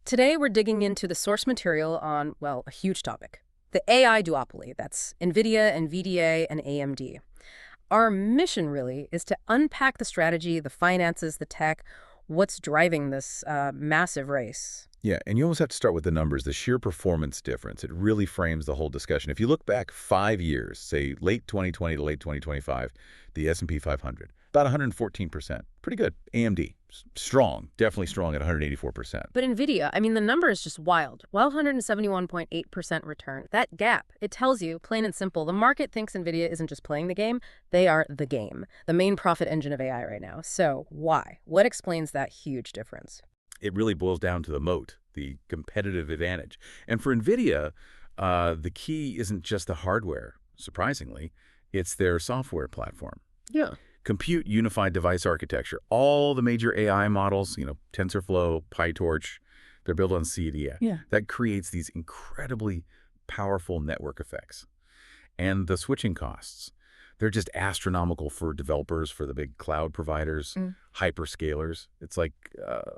Today, we're digging into the source material on, well, a huge topic. The AI duopoly. That's NVIDIA, NVDA, and AMD. Our mission, really, is to unpack the strategy, the finances, the tech, what's driving this massive race. Yeah, and you almost have to start with the numbers, the sheer performance difference. It really frames the whole discussion. If you look back 5 years, say late 2020 to late 2025, the S&P 500, about 114%. Pretty good. AMD, strong, definitely strong at 184%. But NVIDIA, I mean, the number is just wild. 171.8% return. That gap, it tells you, plain and simple, the market thinks NVIDIA isn't just playing the game, they are the game, the main profit engine of AI right now. So why? What explains that huge difference? It really boils down to the moat, the competitive advantage. And for NVIDIA, the key isn't just the hardware, surprisingly. It's their software platform. Yeah. Compute unified device architecture. All the major AI models, TensorFlow, PyTorch, they're built on CUDA. Yeah. That creates these incredibly powerful network effects. And the switching costs, they're just astronomical for developers, for the big cloud providers, hyperscalers. It's like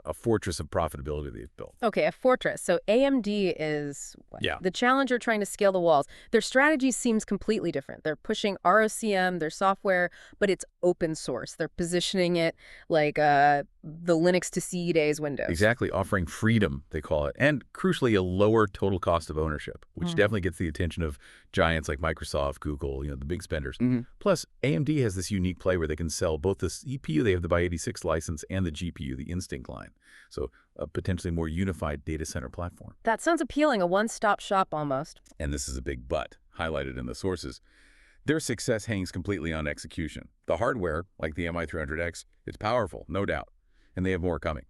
a fortress of profitability they've built. Okay, a fortress. So AMD is what? Yeah. The challenger trying to scale the walls. Their strategy seems completely different. They're pushing ROCm, their software, but it's open source. They're positioning it like the Linux to CE days Windows. Exactly, offering freedom, they call it, and crucially, a lower total cost of ownership, which definitely gets the attention of giants like Microsoft, Google, the big spenders. Plus, AMD has this unique play where they can sell both the CPU, they have the x86 license, and the GPU, the Instinct line. So a potentially more unified data center platform. That sounds appealing, a one-stop shop almost. And this is a big but, highlighted in the sources. Their success hangs completely on execution. The hardware, like the MI300X, it's powerful, no doubt, and they have more coming.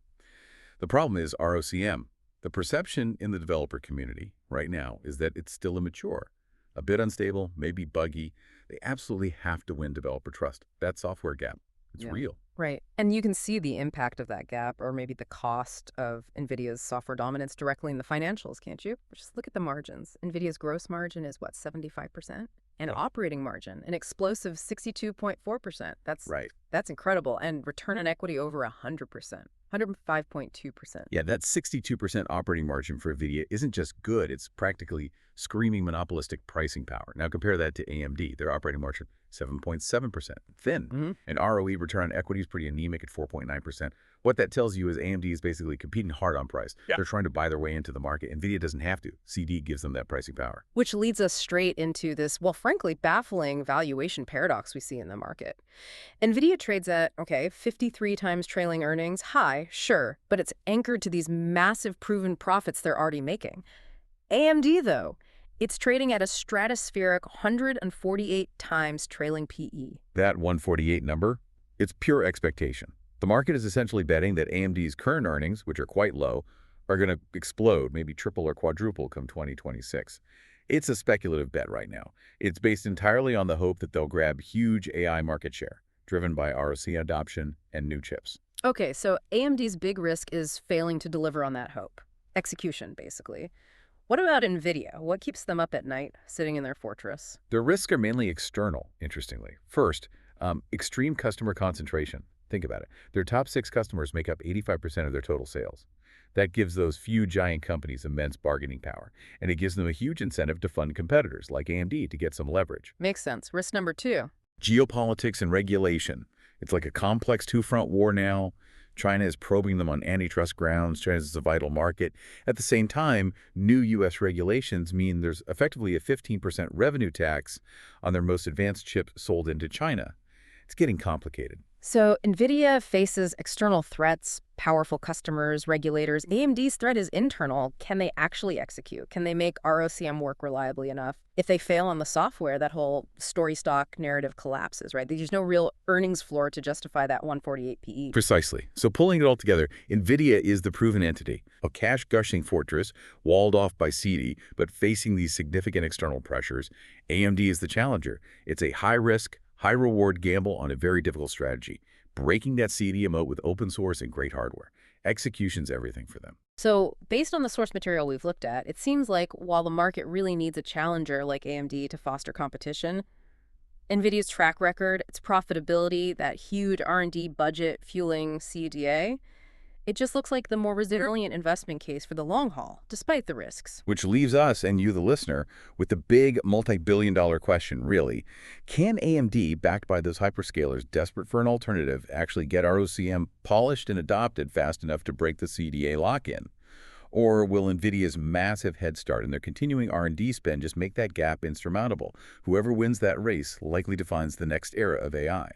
The problem is ROCm. The perception in the developer community right now is that it's still immature, a bit unstable, maybe buggy. They absolutely have to win developer trust. That software gap, it's real. Right. And you can see the impact of that gap, or maybe the cost of NVIDIA's software dominance directly in the financials, can't you? Just look at the margins. NVIDIA's gross margin is, what, 75%? And operating margin, an explosive 62.4%. That's incredible. And return on equity over 100%. 105.2%. Yeah, that 62% operating margin for NVIDIA isn't just good, it's practically screaming monopolistic pricing power. Now compare that to AMD, their operating margin, 7.7%, thin. And ROE, return on equity, is pretty anemic at 4.9%. What that tells you is AMD is basically competing hard on price. They're trying to buy their way into the market. NVIDIA doesn't have to. CD gives them that pricing power. Which leads us straight into this, well, frankly, baffling valuation paradox we see in the market. NVIDIA trades at, 53 times trailing earnings. High, sure, but it's anchored to these massive proven profits they're already making. AMD, though, it's trading at a stratospheric 148 times trailing PE. That 148 number, it's pure expectation. The market is essentially betting that AMD's current earnings, which are quite low, are going to explode, maybe triple or quadruple come 2026. It's a speculative bet right now. It's based entirely on the hope that they'll grab huge AI market share, driven by ROC adoption and new chips. Okay, so AMD's big risk is failing to deliver on that hope. Execution, basically. What about NVIDIA? What keeps them up at night, sitting in their fortress? Their risks are mainly external, interestingly. First, extreme customer concentration. Think about it. Their top 6 customers make up 85% of their total sales. That gives those few giant companies immense bargaining power, and it gives them a huge incentive to fund competitors like AMD to get some leverage. Makes sense. Risk number 2. Geopolitics and regulation. It's like a complex two-front war now. China is probing them on antitrust grounds. China is a vital market. At the same time, new U.S. regulations mean there's effectively a 15% revenue tax on their most advanced chips sold into China. It's getting complicated. So NVIDIA faces external threats, powerful customers, regulators. AMD's threat is internal. Can they actually execute? Can they make ROCm work reliably enough? If they fail on the software, that whole story stock narrative collapses, right? There's no real earnings floor to justify that 148 PE. Precisely. So pulling it all together, NVIDIA is the proven entity, a cash-gushing fortress walled off by CD, but facing these significant external pressures. AMD is the challenger. It's a high-risk, high-reward gamble on a very difficult strategy, breaking that CD moat with open source and great hardware. Execution's everything for them. So based on the source material we've looked at, it seems like while the market really needs a challenger like AMD to foster competition, NVIDIA's track record, its profitability, that huge R&D budget fueling CUDA, It just looks like the more resilient investment case for the long haul, despite the risks. Which leaves us, and you the listener, with the big multi-billion-dollar question, really. Can AMD, backed by those hyperscalers desperate for an alternative, actually get ROCm polished and adopted fast enough to break the CDA lock-in? Or will NVIDIA's massive head start and their continuing R&D spend just make that gap insurmountable? Whoever wins that race likely defines the next era of AI.